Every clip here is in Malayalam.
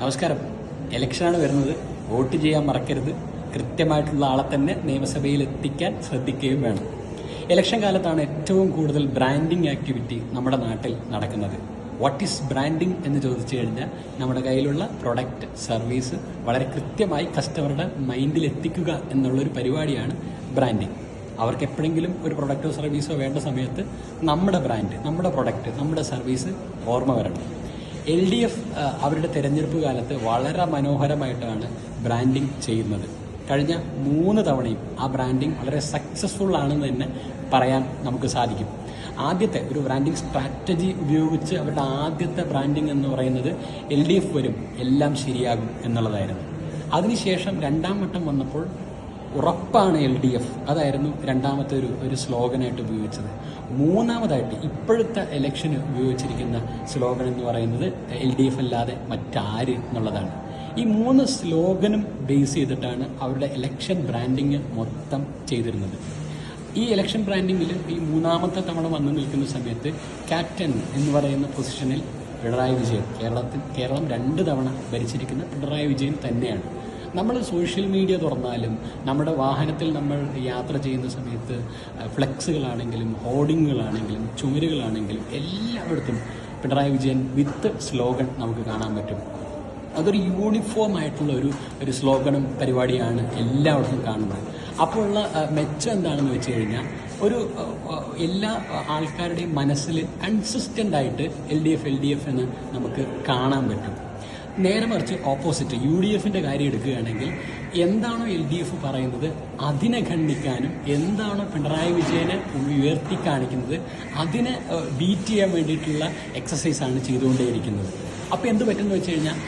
നമസ്കാരം. ഇലക്ഷനാണ് വരുന്നത്. വോട്ട് ചെയ്യാൻ മറക്കരുത്. കൃത്യമായിട്ടുള്ള ആളെ തന്നെ നിയമസഭയിൽ എത്തിക്കാൻ ശ്രദ്ധിക്കുകയും വേണം. ഇലക്ഷൻ കാലത്താണ് ഏറ്റവും കൂടുതൽ ബ്രാൻഡിങ് ആക്ടിവിറ്റി നമ്മുടെ നാട്ടിൽ നടക്കുന്നത്. വാട്ട് ഈസ് ബ്രാൻഡിങ് എന്ന് ചോദിച്ചു കഴിഞ്ഞാൽ നമ്മുടെ കയ്യിലുള്ള പ്രൊഡക്റ്റ്, സർവീസ് വളരെ കൃത്യമായി കസ്റ്റമറുടെ മൈൻഡിൽ എത്തിക്കുക എന്നുള്ളൊരു പരിപാടിയാണ് ബ്രാൻഡിങ്. അവർക്ക് എപ്പോഴെങ്കിലും ഒരു പ്രൊഡക്റ്റോ സർവീസോ വേണ്ട സമയത്ത് നമ്മുടെ ബ്രാൻഡ്, നമ്മുടെ പ്രൊഡക്റ്റ്, നമ്മുടെ സർവീസ് ഓർമ്മ വരണം. LDF അവരുടെ തെരഞ്ഞെടുപ്പ് കാലത്ത് വളരെ മനോഹരമായിട്ടാണ് ബ്രാൻഡിങ് ചെയ്യുന്നത്. കഴിഞ്ഞ 3 തവണയും ആ ബ്രാൻഡിങ് വളരെ സക്സസ്ഫുൾ ആണെന്ന് തന്നെ പറയാൻ നമുക്ക് സാധിക്കും. ആദ്യത്തെ ഒരു ബ്രാൻഡിങ് സ്ട്രാറ്റജി ഉപയോഗിച്ച് അവരുടെ ആദ്യത്തെ ബ്രാൻഡിങ് എന്ന് പറയുന്നത് LDF വരും, എല്ലാം ശരിയാകും എന്നുള്ളതായിരുന്നു. അതിനുശേഷം 2ാം വട്ടം വന്നപ്പോൾ ഉറപ്പാണ് LDF, അതായിരുന്നു രണ്ടാമത്തെ ഒരു സ്ലോഗനായിട്ട് ഉപയോഗിച്ചത്. 3ാമതായിട്ട് ഇപ്പോഴത്തെ ഇലക്ഷന് ഉപയോഗിച്ചിരിക്കുന്ന സ്ലോഗൻ എന്ന് പറയുന്നത് LDF അല്ലാതെ മറ്റാര് എന്നുള്ളതാണ്. ഈ 3 സ്ലോഗനും ബേസ് ചെയ്തിട്ടാണ് അവരുടെ ഇലക്ഷൻ ബ്രാൻഡിങ് മൊത്തം ചെയ്തിരുന്നത്. ഈ ഇലക്ഷൻ ബ്രാൻഡിങ്ങിൽ ഈ 3ാമത്തെ തവണ വന്നു നിൽക്കുന്ന സമയത്ത് ക്യാപ്റ്റൻ എന്ന് പറയുന്ന പൊസിഷനിൽ പിണറായി വിജയൻ, കേരളം 2 തവണ ഭരിച്ചിരിക്കുന്ന പിണറായി വിജയൻ തന്നെയാണ്. നമ്മൾ സോഷ്യൽ മീഡിയ തുറന്നാലും നമ്മുടെ വാഹനത്തിൽ നമ്മൾ യാത്ര ചെയ്യുന്ന സമയത്ത് ഫ്ലെക്സുകളാണെങ്കിലും ഹോർഡിങ്ങുകളാണെങ്കിലും ചുമരുകളാണെങ്കിലും എല്ലായിടത്തും പിണറായി വിജയൻ വിത്ത് സ്ലോഗൻ നമുക്ക് കാണാൻ പറ്റും. അതൊരു യൂണിഫോം ആയിട്ടുള്ള ഒരു സ്ലോഗനും പരിപാടിയാണ് എല്ലായിടത്തും കാണുന്നത്. അപ്പോൾ ഉള്ള മെച്ചം എന്താണെന്ന് വെച്ച് കഴിഞ്ഞാൽ എല്ലാ ആൾക്കാരുടെയും മനസ്സിൽ കൺസിസ്റ്റൻ്റ് ആയിട്ട് LDF എന്ന് നമുക്ക് കാണാൻ പറ്റും. നേരെ മറിച്ച് ഓപ്പോസിറ്റ് UDFിൻ്റെ കാര്യം എടുക്കുകയാണെങ്കിൽ എന്താണോ LDF പറയുന്നത് അതിനെ ഖണ്ഡിക്കാനും എന്താണോ പിണറായി വിജയനെ ഉയർത്തി കാണിക്കുന്നത് അതിനെ ബീറ്റ് ചെയ്യാൻ വേണ്ടിയിട്ടുള്ള എക്സസൈസാണ് ചെയ്തുകൊണ്ടേയിരിക്കുന്നത്. അപ്പോൾ എന്ത് പറ്റുമെന്ന് വെച്ച് കഴിഞ്ഞാൽ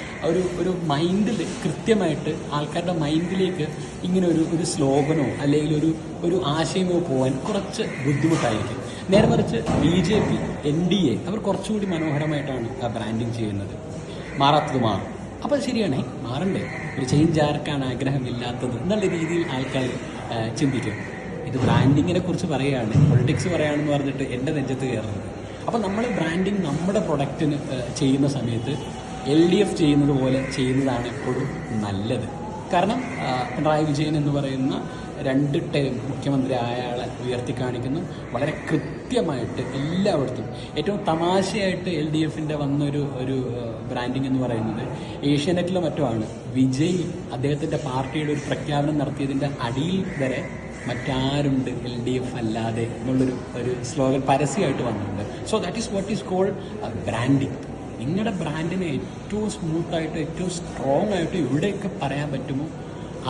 ഒരു മൈൻഡിൽ കൃത്യമായിട്ട് ആൾക്കാരുടെ മൈൻഡിലേക്ക് ഇങ്ങനെ ഒരു സ്ലോഗനോ അല്ലെങ്കിൽ ഒരു ആശയമോ പോകാൻ കുറച്ച് ബുദ്ധിമുട്ടായിരിക്കും. നേരെ മറിച്ച് BJP, NDA അവർ കുറച്ചുകൂടി മനോഹരമായിട്ടാണ് ബ്രാൻഡിങ് ചെയ്യുന്നത്. മാറാത്തത് മാറും. അപ്പോൾ ശരിയാണ്, മാറണ്ടേ, ഒരു ചേഞ്ച് ആർക്കാണ് ആഗ്രഹമില്ലാത്തത് എന്നുള്ള രീതിയിൽ ആൾക്കാർ ചിന്തിക്കും. ഇത് ബ്രാൻഡിങ്ങിനെ കുറിച്ച് പറയുകയാണ്, പൊളിറ്റിക്സ് പറയുകയാണെന്ന് പറഞ്ഞിട്ട് എൻ്റെ നെഞ്ചത്ത് കയറുന്നത്. അപ്പോൾ നമ്മൾ ബ്രാൻഡിങ് നമ്മുടെ പ്രൊഡക്റ്റിന് ചെയ്യുന്ന സമയത്ത് LDF ചെയ്യുന്നത് പോലെ ചെയ്യുന്നതാണ് എപ്പോഴും നല്ലത്. കാരണം പിണറായി വിജയൻ എന്ന് പറയുന്ന 2 ടേം മുഖ്യമന്ത്രി അയാളെ ഉയർത്തി കാണിക്കുന്നു. വളരെ കൃത്യമായിട്ട് എല്ലായിടത്തും ഏറ്റവും തമാശയായിട്ട് LDFിൻ്റെ വന്നൊരു ബ്രാൻഡിങ് എന്ന് പറയുന്നത് ഏഷ്യാനെറ്റിലോ മറ്റോ ആണ്. വിജയ് അദ്ദേഹത്തിൻ്റെ പാർട്ടിയുടെ ഒരു പ്രഖ്യാപനം നടത്തിയതിൻ്റെ അടിയിൽ വരെ മറ്റാരുണ്ട് LDF അല്ലാതെ എന്നുള്ളൊരു സ്ലോഗൻ പരസ്യമായിട്ട് വന്നിട്ടുണ്ട്. So that is what is called branding. നിങ്ങളുടെ ബ്രാൻഡിനെ ഏറ്റവും സ്മൂത്തായിട്ട് ഏറ്റവും സ്ട്രോങ് ആയിട്ട് എവിടെയൊക്കെ പറയാൻ പറ്റുമോ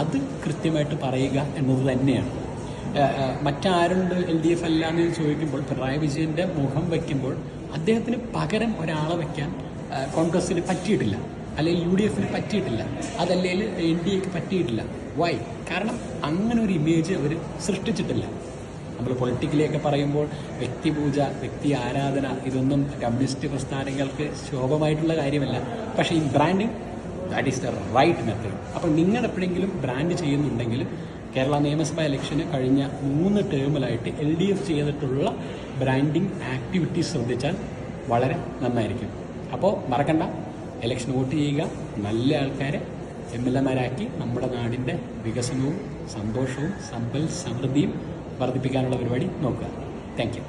അത് കൃത്യമായിട്ട് പറയുക എന്നത് തന്നെയാണ്. മറ്റാരുണ്ട് LDF അല്ല എന്ന് ചോദിക്കുമ്പോൾ പിണറായി വിജയൻ്റെ മുഖം വയ്ക്കുമ്പോൾ അദ്ദേഹത്തിന് പകരം ഒരാളെ വയ്ക്കാൻ കോൺഗ്രസ്സിന് പറ്റിയിട്ടില്ല, അല്ലെങ്കിൽ UDFിന് പറ്റിയിട്ടില്ല, അതല്ലെങ്കിൽ NDAക്ക് പറ്റിയിട്ടില്ല. വൈ? കാരണം അങ്ങനെ ഒരു ഇമേജ് അവർ സൃഷ്ടിച്ചിട്ടില്ല. നമ്മൾ പൊളിറ്റിക്കലിയൊക്കെ പറയുമ്പോൾ വ്യക്തിപൂജ, വ്യക്തി ആരാധന ഇതൊന്നും കമ്മ്യൂണിസ്റ്റ് പ്രസ്ഥാനങ്ങൾക്ക് ശോഭമായിട്ടുള്ള കാര്യമല്ല. പക്ഷേ ഈ branding that is the right method. അപ്പോൾ നിങ്ങൾ എപ്പോഴെങ്കിലും ബ്രാൻഡ് ചെയ്യുന്നുണ്ടെങ്കിൽ കേരള നിയമസഭാ ഇലക്ഷന് കഴിഞ്ഞ 3 ടേമിലായിട്ട് LDF ചെയ്തിട്ടുള്ള ബ്രാൻഡിങ് ആക്ടിവിറ്റീസ് ശ്രദ്ധിച്ചാൽ വളരെ നന്നായിരിക്കും. അപ്പോൾ മറക്കണ്ട, ഇലക്ഷൻ വോട്ട് ചെയ്യുക, നല്ല ആൾക്കാരെ MLAമാരാക്കി നമ്മുടെ നാടിൻ്റെ വികസനവും സന്തോഷവും സമ്പൽ സമൃദ്ധിയും വർദ്ധിപ്പിക്കാനുള്ള പരിപാടി നോക്കുക. Thank you.